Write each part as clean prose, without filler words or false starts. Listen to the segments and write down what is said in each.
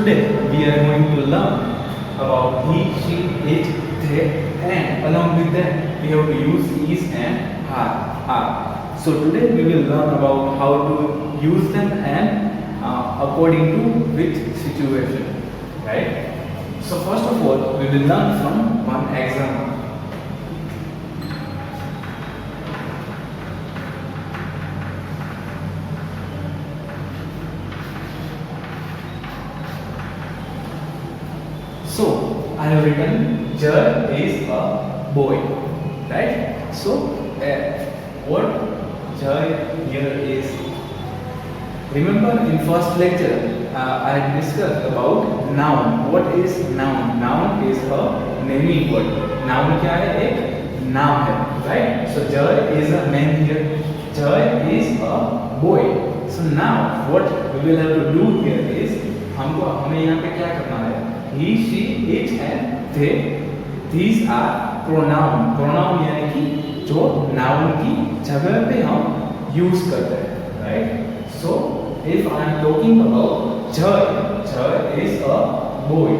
today we are going to learn about he, she, it, they, and along with that we have to use is and are. So today we will learn about how to use them and according to which situation, right? So first of all we will learn from one example. So I have written Jai is a boy, right? So what Jai here is. Remember in first lecture I discussed about noun. What is noun? Noun is a naming word. Noun क्या है? एक नाम है, right? So Jai is a man here. Jai is a boy. So now what we will have to do here is हमें यहाँ पे क्या करना है? He, she, it and they. These are pronoun. Pronoun यानी कि जो noun की जगह पे हम use करते हैं, right? So if I am talking about Jai, Jai is a boy,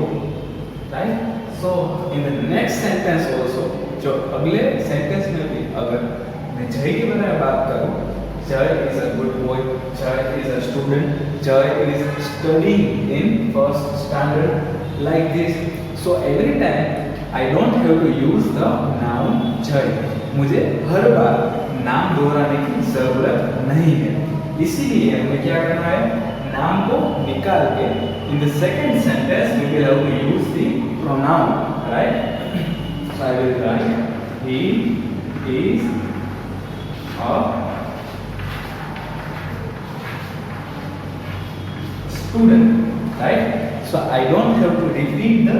right? So in the next sentence also, जो अगले sentence में भी अगर मैं Jai के बारे में बात करूँ, Jai is a good boy, Jai is a student, Jai is studying in first standard, like this. So every time I don't have to use the noun Jai. मुझे हर बार नाम दोहराने की जरूरत नहीं है. इसीलिए हमें क्या करना है? नाम को निकाल के in the second sentence we will have to use the pronoun, right? So I will write he is a student, right? So I don't have to repeat the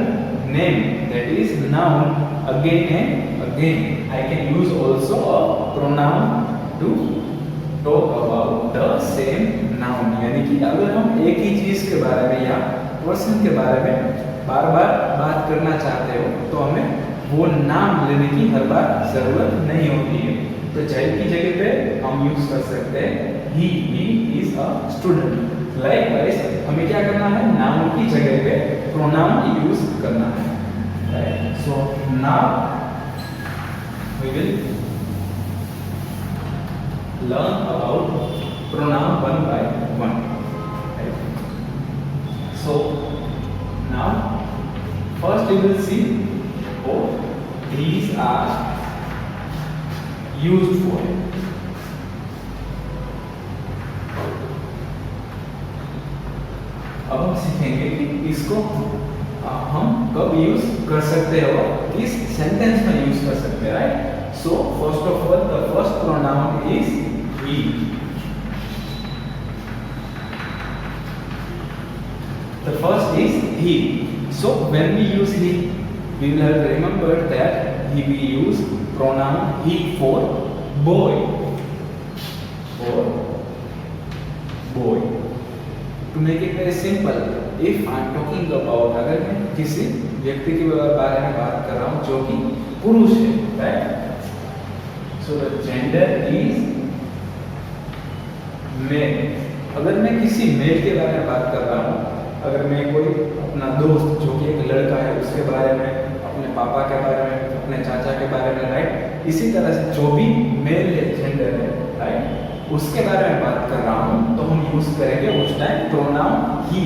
name, that is noun, again and again. I can use also a pronoun to talk about the same noun. यानी कि अगर हम एक ही चीज के बारे में या पर्सन के बारे में बार बार बात करना चाहते हो तो हमें वो नाम लेने की हर बार जरूरत नहीं होती है. तो जय की जगह पे हम यूज कर सकते हैं he is a student. Likewise हमें क्या करना है? नाउन की जगह पे प्रोनाउन यूज करना है, right? So now we will learn about pronoun one by one, right? So now first we will see what these are used for. अब हम सीखेंगे कि इसको हम कब यूज कर सकते हैं और किस सेंटेंस में यूज कर सकते हैं, right? So first of all the first pronoun is he. The first is he. So when we use he, we will have to remember that we use pronoun he for boy. For boy. To make it very simple, if I am talking about, अगर मैं किसी व्यक्ति के बारे में बात कर रहा हूँ जो कि पुरुष है, right? So the gender is male. अगर मैं किसी मेल के बारे में बात कर रहा हूँ, अगर मैं कोई अपना दोस्त जो कि एक लड़का है उसके बारे में, अपने पापा के बारे में, अपने चाचा के बारे में, राइट? इसी तरह से जो भी मेल जेंडर है, राइट, उसके बारे में बात कर रहा हूँ तो हम यूज करेंगे उस time pronoun he,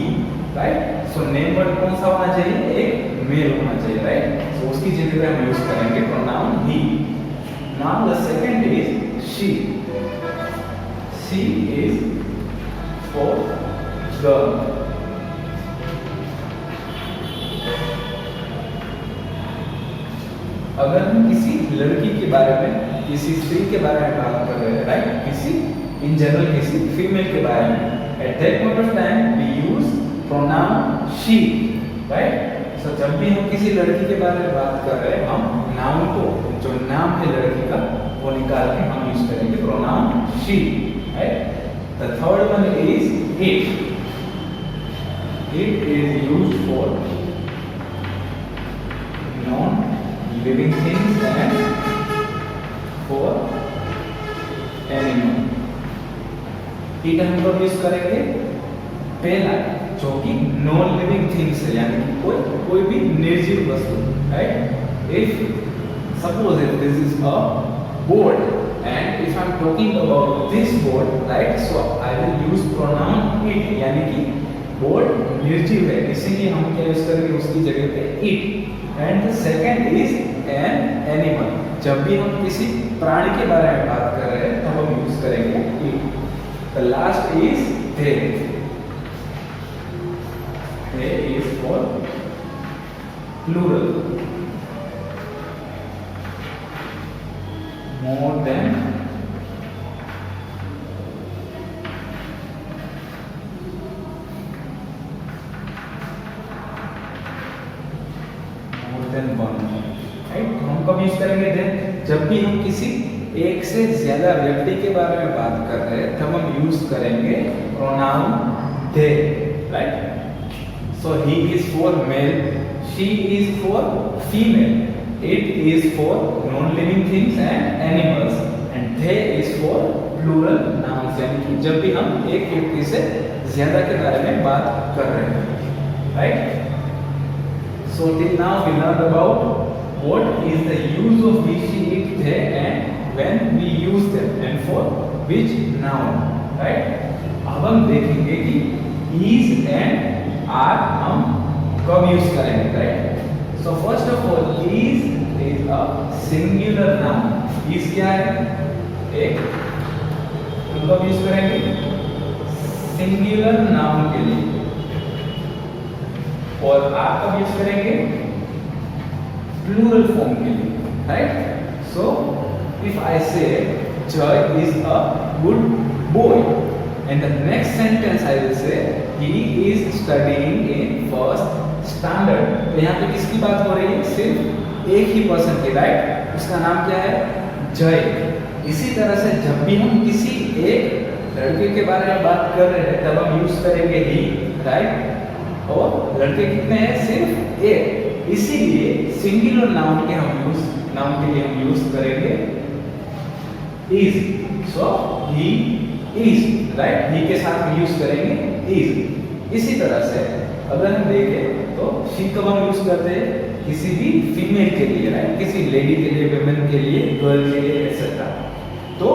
right? So name word कौन सा होना चाहिए? एक मेल होना चाहिए, राइट? सो उसकी जगह पे हम यूज करेंगे pronoun he. Now the second is she. She is for girl. अगर हम किसी लड़की के बारे में, किसी स्त्री के बारे में बात कर रहे हैं, राइट? किसी इन जनरल किसी फीमेल के बारे में, at that point of time we use pronoun she, right? So जब भी हम किसी लड़की के बारे में बात कर रहे हैं, हम नाउन को, जो नाम है लड़की का, वो निकाल के हम यूज करेंगे pronoun she, right? The third one is it. It is used for non living things and for animal. It हम कब यूज करेंगे? पहला जो कि नॉन लिविंग थिंग्स है, यानी कि कोई भी निर्जीव वस्तु, right. If suppose if this is a board and if I am talking about this board, right, so I will use pronoun it, यानी कि बोर्ड निर्जीव है, इसीलिए हम क्या यूज करेंगे उसकी जगह पे it। And the second is an animal, जब भी हम किसी प्राणी के बारे में बात कर रहे हैं तब हम यूज करेंगे it। The last is they is for plural, more than one, right. तो हम कब यूज करेंगे then, जब भी हम किसी एक से ज्यादा व्यक्ति के बारे में बात कर रहे हैं तब हम यूज करेंगे pronoun they, right. So he is for male, she is for female, it is for non-living things and animals, and they is for plural nouns, यानी कि जब भी हम एक व्यक्ति से ज्यादा के बारे में बात कर रहे हैं, right. So till now we learned about what is the use of we, she, it, they, and when we use them and for which noun, right? अब हम देखेंगे कि is and are हम कब यूज करेंगे, right? So first of all, is a singular noun. is क्या है? एक हम कब यूज करेंगे? singular noun के लिए। और आप कब यूज करेंगे? प्लूरल फॉर्म के लिए, राइट। सो इफ आई से जय is a good boy and the next sentence I will say he is studying in first standard, तो यहाँ पे किसकी बात हो रही है? सिर्फ एक ही पर्सन की, राइट। उसका नाम क्या है? जय। इसी तरह से जब भी हम किसी एक लड़के के बारे में बात कर रहे हैं तब हम यूज करेंगे ही, राइट। और लड़के कितने हैं? सिर्फ एक, इसीलिए सिंगुलर नाउन के लिए हम यूज करेंगे is। So he is, right. he के साथ हम यूज करेंगे is। इसी तरह से अगर हम देखें तो she कब हम यूज करते हैं? किसी भी फीमेल के लिए, राइट। किसी लेडी के लिए, वुमेन के लिए, गर्ल के लिए, एक्सेट्रा। तो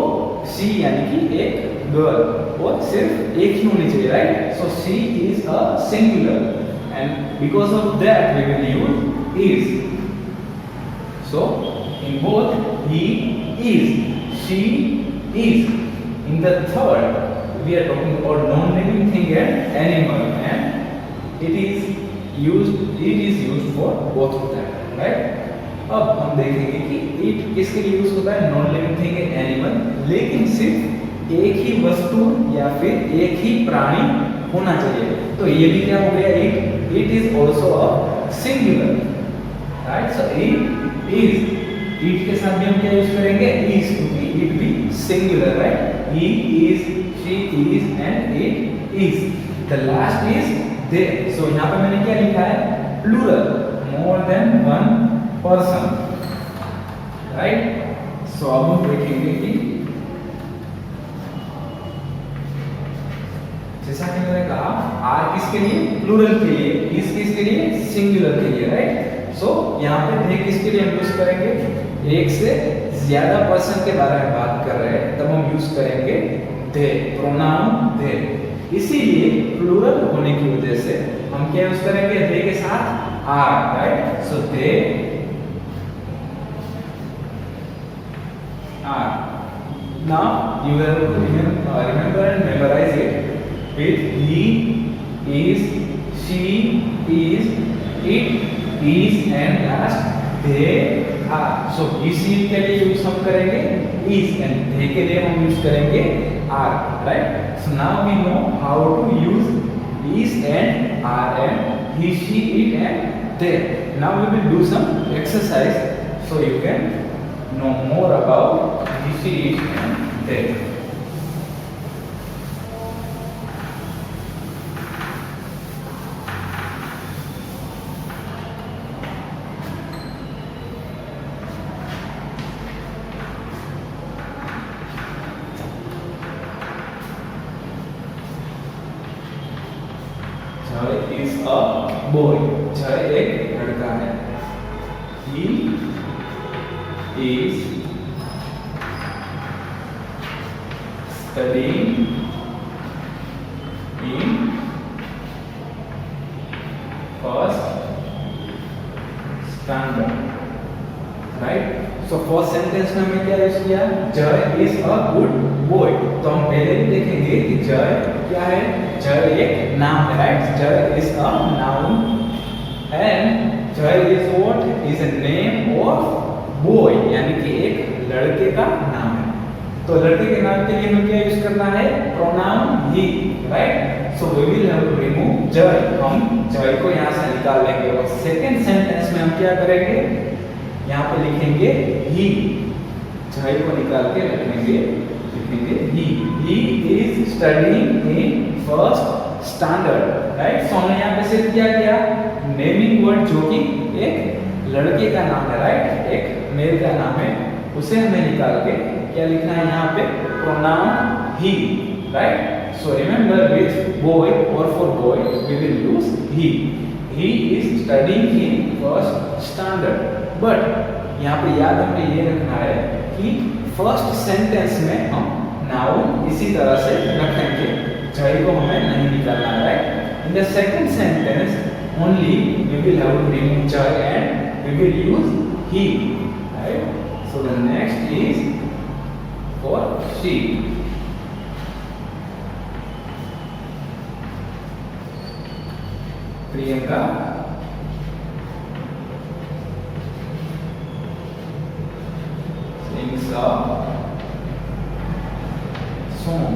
she यानी कि एक गर्ल, और सिर्फ एक ही होनी चाहिए, right. So she is a singular and because of that we will use is। so in both he is, she is। in the third we are talking about non-living thing and animal, and it is used for both of them, right। अब हम देखेंगे कि it किसके लिए use होता है? Non living thing and animal, लेकिन सिर्फ एक ही वस्तु या फिर एक ही प्राणी होना चाहिए। तो ये भी क्या हो गया? it is also a singular, right। so it के साथ भी हम क्या यूज करेंगे? is, क्योंकि it भी singular, right। he is, she is and it is। the last is they। so यहाँ पे मैंने क्या लिखा है? plural, more than one person, right। so अब हम देखेंगे कि जैसा कि मैंने कहा आर किसके लिए? प्लूरल के लिए। इस किसके लिए? सिंगुलर के लिए, राइट। सो यहाँ पे दे किसके लिए हम यूज करेंगे? एक से ज्यादा पर्सन के बारे में बात कर रहे हैं तब हम यूज करेंगे दे, प्रोनाउन दे। इसीलिए प्लूरल होने की वजह से हम क्या यूज करेंगे? दे के साथ are, right. So they are. now you have to remember and memorize it with he is, she is, it is and last they are। so इस के लिए यूज हम करेंगे is and they के लिए हम यूज करेंगे are, right। so now we know how to use is and are and he, she, it and they। now we will do some exercise so you can know more about he, she, it and they। boy. जय एक लड़का है. He is studying in first standard. Right? So first sentence में हमने क्या use किया? जय is a good boy. तो हम पहले भी देखेंगे कि जय क्या है. जय एक नाम है. राइट? जय इज अ नाउन एंड जय is what? Is a name of boy, यानी कि एक लड़के का नाम है. तो लड़के के नाम के लिए हमें क्या यूज करना है? Pronoun he. Right? So we will have to remove Jai. हम जय को यहाँ से निकाल लेंगे और सेकंड सेंटेंस में हम क्या करेंगे? यहाँ पे लिखेंगे ही. जय को निकाल के लिखेंगे he is studying in first standard. Right? So हमने यहाँ पे सिर्फ क्या किया? नेमिंग वर्ड, जो कि एक लड़के का नाम है. राइट? एक मेल का नाम है, उसे हमें निकाल के क्या लिखना है यहाँ पे? Pronoun he. Right? So remember with boy और for boy we will use he. He is studying in first standard. But यहाँ पे याद हमें ये रखना है कि फर्स्ट सेंटेंस में हम नाउन इसी तरह से रखेंगे. जय को हमें नहीं निकालना है. Right? In the second sentence only we will have to remove Jay and we will use he. Right? So the next is for she. Priyanka sings a song.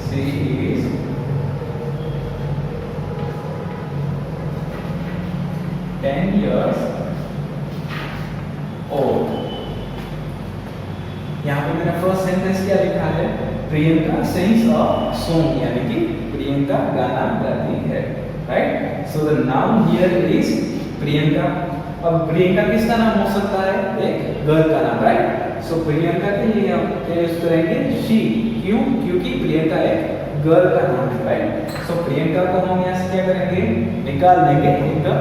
She is 10 years old. यहाँ पे मैंने फर्स्ट सेंटेंस क्या लिखा है? Priyanka sings a song, यानी कि प्रियंका गाना गाती है. Right? So the noun here is Priyanka. अब प्रियंका किसका नाम हो सकता है? एक गर्ल का नाम. राइट? सो प्रियंका के लिए हम क्या यूज करेंगे? शी. क्यों? क्योंकि प्रियंका एक गर्ल का नाम है. राइट? सो प्रियंका को हम यहाँ से क्या करेंगे? निकाल देंगे in the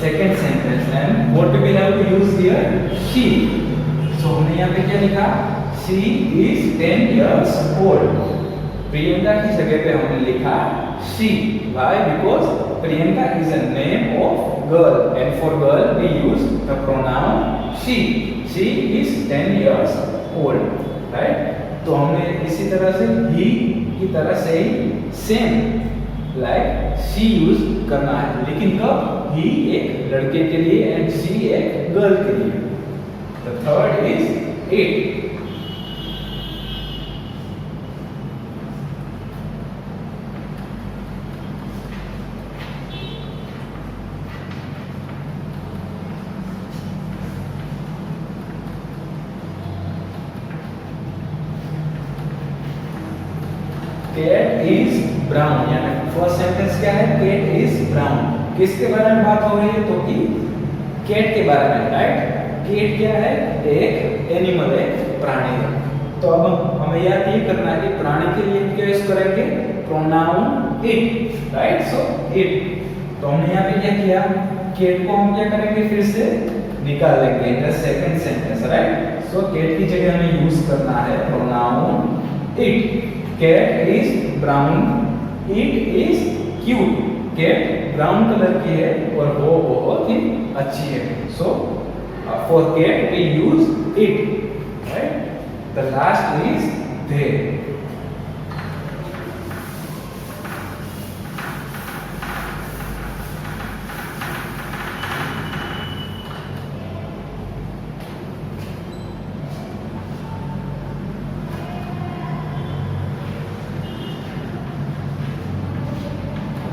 second sentence. And what we have to use here? She. So हमने यहाँ पे क्या लिखा? She is 10 years old. Priyanka की जगह पे हमने लिखा she. Why? Because Priyanka is a name of girl, and for girl we use the pronoun she. She is 10 years old. Right? तो हमने इसी तरह से he की तरह से ही same like she use करना है. लेकिन कब? he एक लड़के के लिए and she एक गर्ल के लिए. The third is it. Cat is brown. यानी फर्स्ट सेंटेंस क्या है? Cat is brown. किसके बारे में बात हो रही है? तो कि कैट के बारे में. राइट? कैट क्या है? एक एनिमल है, प्राणी है. तो अब हमें याद ये करना है कि प्राणी के लिए क्या यूज करेंगे? Pronoun it. Right? So it. तो हमने यहाँ पे क्या किया? कैट को हम क्या करेंगे? फिर से निकाल लेंगे in the second sentence. Right? So cat की जगह हमें यूज करना है pronoun it. Cat is brown. It is cute. Cat brown colour की है और वो बहुत ही अच्छी है. So for cat we use it. Right? The last is they.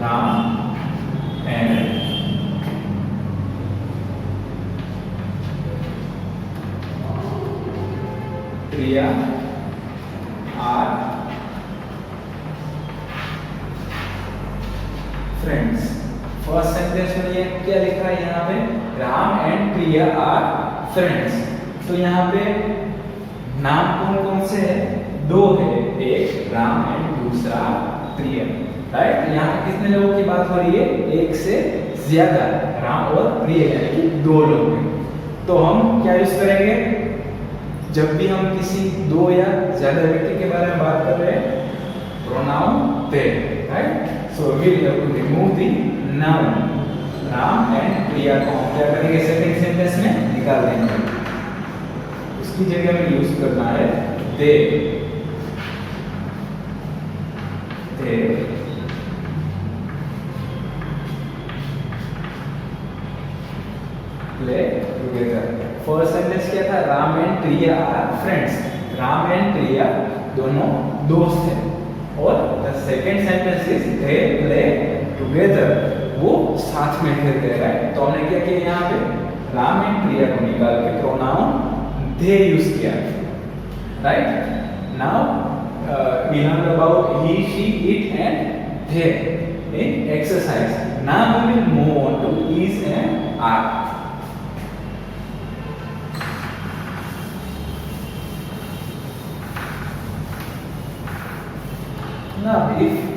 Ram and Priya are friends. First sentence में ये क्या लिखा है यहाँ पे? Ram and Priya are friends. तो यहाँ पे नाम कौन कौन से है? दो है. एक राम एंड दूसरा प्रिया, राइट। यहाँ कितने लोगों की बात हो रही है? एक से ज्यादा, राम और प्रिया यानी कि दो लोग हैं। तो हम क्या यूज करेंगे जब भी हम किसी दो या ज्यादा व्यक्ति के बारे में बात कर रहे हैं? Pronoun they, right. So we have to remove the noun Ram and Priya को हम क्या करेंगे? सेकंड सेंटेंस में निकाल देंगे। उसकी जगह में यूज करना है they, they play together. First sentence क्या था? Ram and Priya are friends. Ram and Priya दोनों दोस्त हैं। और the second sentence is they play together, वो साथ में खेलते हैं, राइट। तो हमने क्या किया यहाँ पे? राम एंड प्रिया को निकाल के प्रोनाउन दे यूज किया, right. Now we learn about he, she, it and they in exercise. Now we will move on to is and are. Now if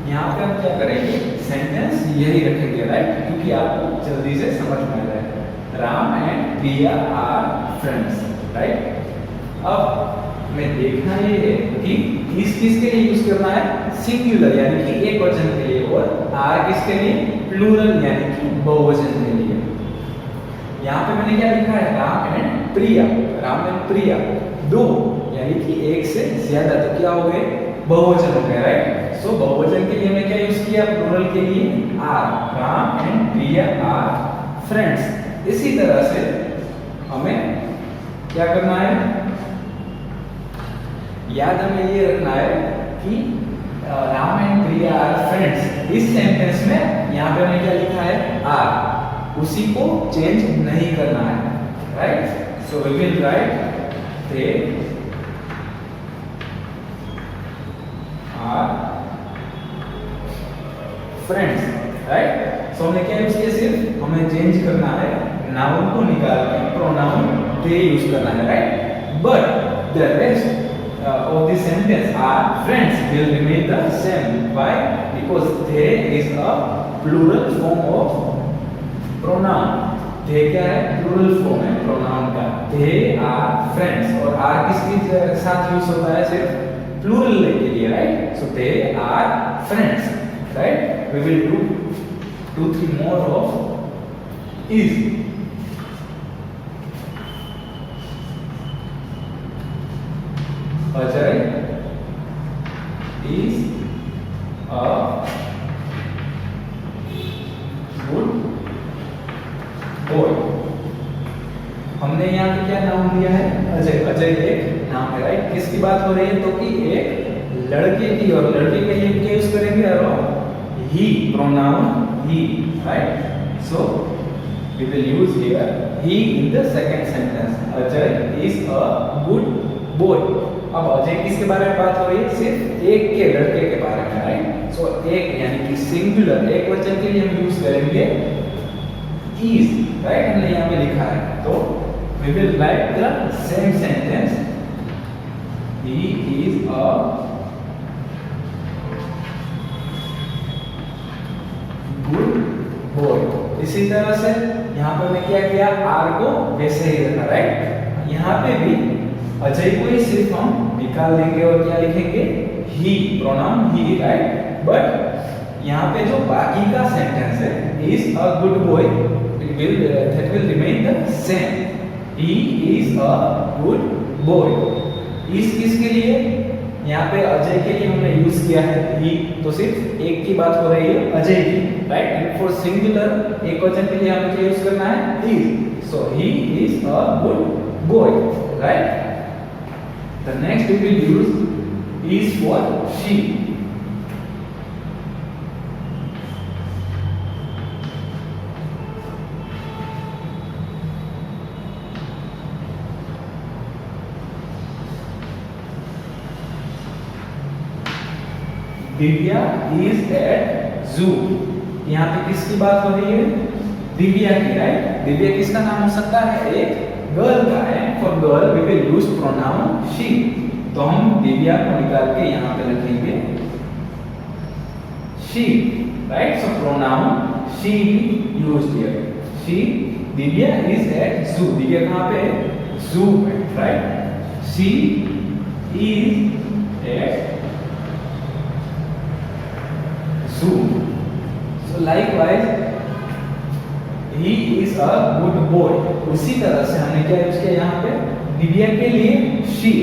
यहाँ पे हम क्या करेंगे? सेंटेंस यही रखेंगे, राइट, क्योंकि आपको जल्दी से समझ में आ जाए। Ram and Priya are friends, right. अब हमें देखना ये है कि इस किसके लिए यूज करना है? सिंगुलर यानी कि एक वचन के लिए, और आर किसके लिए? प्लूरल यानी कि बहुवचन के लिए। यहाँ पे मैंने क्या लिखा है? राम एंड प्रिया। राम एंड प्रिया दो यानी कि एक से ज्यादा, तो क्या हो गए? बहुवचन हो गए, राइट। सो बहुवचन के लिए हमने क्या यूज किया? प्लूरल के लिए are. Ram and Priya are friends. इसी तरह से हमें क्या करना है? याद हमें ये रखना है कि Ram and Priya are friends. इस सेंटेंस में यहाँ पे हमने क्या लिखा है? आर, उसी को चेंज नहीं करना है, right. So we will write they are friends, right. So हमने क्या यूज किया? सिर्फ हमें चेंज करना है, नाउन को निकाल के प्रोनाउन दे यूज करना है, right. But the rest of this sentence are friends will remain the same. Why? Because they is a plural form of pronoun. they क्या है? plural form है pronoun का। they are friends, और are किसके साथ use होता है? सिर्फ plural के लिए, right? so they are friends, right? we will do 2-3 more of is. Ajay is a good boy. हमने यहाँ पे क्या नाम दिया है? अजय। अजय एक नाम है, राइट। किसकी बात हो रही है? तो कि एक लड़के की, और लड़के के लिए क्या यूज करेंगे? He, pronoun he, right. So we will use here he in the second sentence. Ajay is a good boy. अब अजय किसके बारे में बात हो रही है? सिर्फ एक के लड़के के बारे में, राइट। सो एक यानी कि सिंगुलर, एक वचन के लिए हम यूज करेंगे is, राइट। हमने यहाँ पे लिखा है, तो we will write the same sentence. He is a good boy. इसी तरह से यहाँ पे हमने क्या किया? आर को वैसे ही रखा, राइट। यहाँ पे भी अजय को ही सिर्फ हम निकाल देंगे और क्या लिखेंगे? ही, प्रोनाउन ही, राइट। बट यहाँ पे जो बाकी का सेंटेंस है, is a good boy, that will remain the same. He is a good boy. इस किसके लिए? यहाँ पे अजय के लिए हमने यूज किया है ही, तो सिर्फ एक की बात हो रही है, अजय की, राइट। एंड फॉर सिंगुलर एक वचन के लिए हमें क्या यूज करना है? is. So he is a good boy, right? The next we will use is for she. Divya is at zoo. यहाँ पे किसकी बात हो रही है? दिव्या की, राइट। दिव्या किसका नाम हो सकता है? एक गर्ल का है। For girl we will use pronoun she. तो हम दिव्या को निकाल के यहाँ पे रखेंगे she, right? So pronoun she used here. She, Divya is at zoo. Divya कहाँ पे है? Zoo पे, right? She is at zoo. So likewise, he is a good boy. उसी तरह से हमने क्या यूज किया यहाँ पे? दिव्या के लिए she.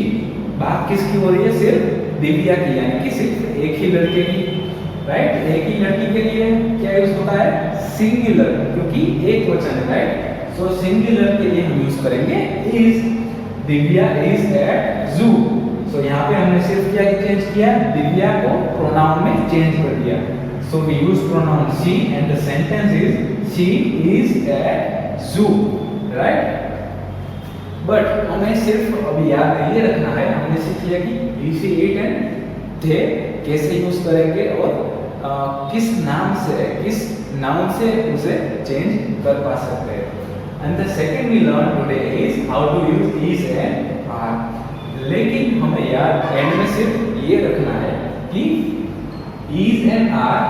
बात किसकी हो रही है? सिर्फ दिव्या की, यानी कि सिर्फ एक ही लड़के की, राइट? एक ही लड़की के लिए क्या यूज होता है? सिंगुलर, क्योंकि एक वचन है, राइट? सो सिंगुलर के लिए हम यूज करेंगे इज. दिव्या इज एट जू. सो यहाँ पे हमने सिर्फ क्या चेंज किया? दिव्या को प्रोनाउन में चेंज कर दिया. So we use pronoun she and the sentence is she is at zoo, right? But हमें सिर्फ अभी याद ये रखना है, हमने सीख लिया कि इसी इट एंड थे कैसे यूज करेंगे और किस नाम से, किस नाउन से उसे चेंज कर पा सकते हैं. And the second we learn today is how to use is and are. लेकिन हमें याद एंड में सिर्फ ये रखना है कि इज एंड आर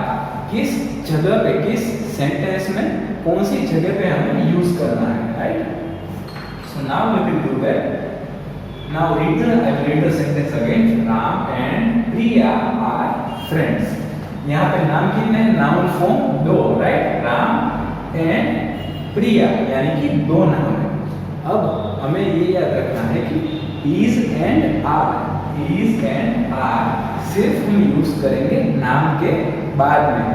किस जगह पे, किस सेंटेंस में, कौन सी जगह पे हमें यूज करना है, right? So now we will do that. Now I will read the sentence again. Ram and Priya are friends. यहाँ पे नाम कितने हैं? नाउन फॉर्म दो, राइट? राम एंड प्रिया, यानी कि दो नाम है. अब हमें ये याद रखना है कि is and are, is and are सिर्फ हम यूज करेंगे नाम के बाद में.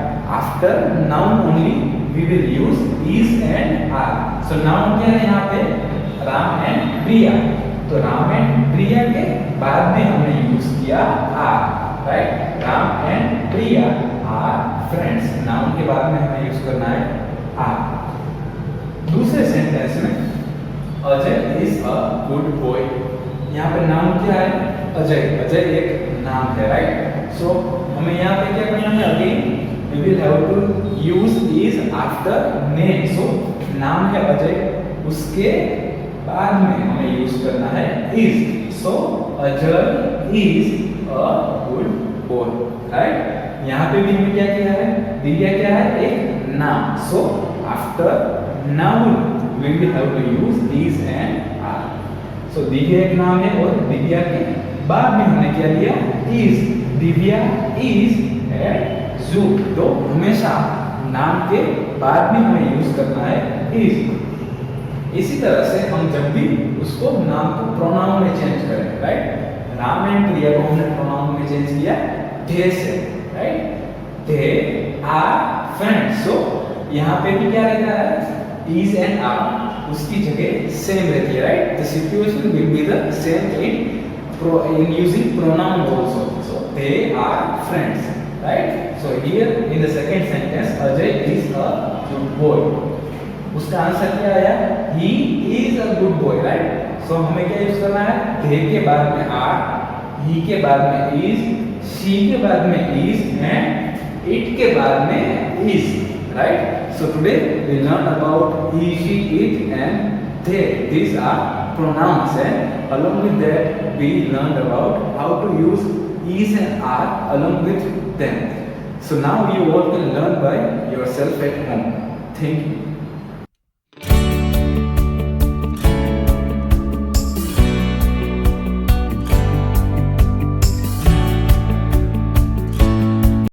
After noun only we will use is and are. So noun क्या है यहाँ पे? राम एंड प्रिया. तो राम एंड प्रिया के बाद में हमने यूज किया are, right? Ram and Priya are friends. Noun के बाद में हमें यूज करना है आर. दूसरे सेंटेंस में Ajay is a good boy. यहाँ पे नाउन क्या है? अजय. अजय एक नाम है, राइट? सो हमें यहाँ पे क्या करना है? Again we will have to use is after name. So नाम है अजय, उसके बाद में हमें यूज करना है is. So Ajay is a good boy, right? यहाँ पे भी हमने क्या किया है? दिव्या क्या है? एक नाम. So after noun we will have to use is and are. So Divya एक नाम है और दिव्या के बाद में हमने क्या लिया? इज. दिव्या इज एट जू. तो हमेशा नाम के बाद में हमें यूज करना है इज. इसी तरह से हम जब भी उसको नाम को प्रोनाउन में चेंज करें, राइट? राम एंड प्रिया को हमने प्रोनाउन में चेंज किया दे से, right? They are friends. So यहाँ पे भी क्या रहता है? इज एंड आर उसकी जगह सेम रहती है, right? The situation will be the same in using pronoun also. So they are friends, right? So here in the second sentence Ajay is a good boy. उसका answer क्या आया? He is a good boy, right? So हमें क्या use करना है? they के बाद में are, he के बाद में is, she के बाद में is and it के बाद में is, right? So today we learn about he, she, it and they. These are pronouns, and along with that we learned about how to use is and are along with them. So now you all can learn by yourself at home. Thank you.